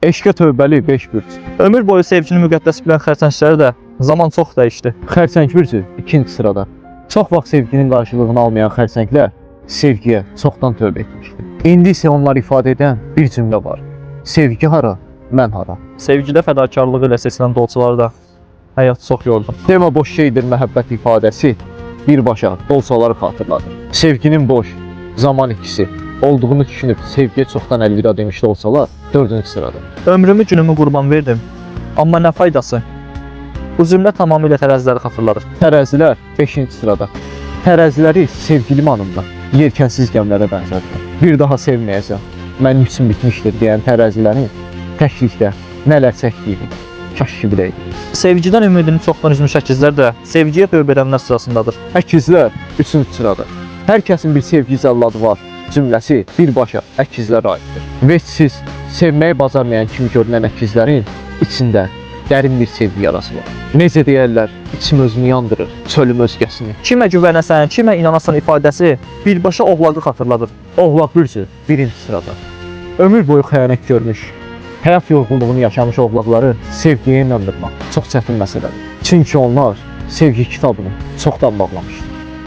Eşqə tövbəli 5 bürc. Ömür boyu sevgini müqəddəs bilən xərçəngçiləri də zaman çox dəyişdi. Xərçəng bürcü 2-ci sırada. Çox vaxt sevginin qarşılığını almayan xərçənglər sevgiyə çoxdan tövbə etmişdi. İndi isə onlar ifadə edən bir cümlə var. Sevgi hara, mən hara. Sevgidə fədakarlığı ilə seçilən dolçaları da həyat çox yordu. Demə boş şeydir məhəbbət ifadəsi birbaşa dolçaları xatırladır. Sevginin boş, zaman ikisi olduğunu düşünüb sevgiyə çoxdan əlvida demiş dolçalar 4-cü sırada. Ömrümü günümü qurban verdim. Amma nə faydası? Bu cümlə tamamilə tərəziləri xatırladır. Tərəzilər 5-ci sırada. Tərəziləri sevgi limanında yelkənsiz gəmilərə bənzədir. Bir daha sevməyəcəm, mənim üçün bitmişdir deyən tərəzilərin təklikdə nələr çəkdiyini kaş ki biləydik. Sevgidən ümidini çoxdan üzmüş əkizlər də sevgiyə tövbə edənlər sırasındadır. Əkizlər 3-cü sırada. Hər kəsin bir sevgi zəlladı var cümləsi birbaşa əkizlərə aiddir. Vecsiz, sevməyi bacarmayan kimi görünən əkizlərin içində dərin bir sevgi yarası var. Necə deyərlər, içim özünü yandırır, çölüm özgəsini. Kimə güvənəsən, kimə inanasan ifadəsi birbaşa oğlağı xatırladır. Oğlaq bürcü 1-ci sırada. Ömür boyu xəyanət görmüş, həyat yorğunluğunu yaşamış oğlaqları sevgiyə inandırmaq çox çətin məsələdir. Çünki onlar sevgi kitabını çoxdan bağlamışdır.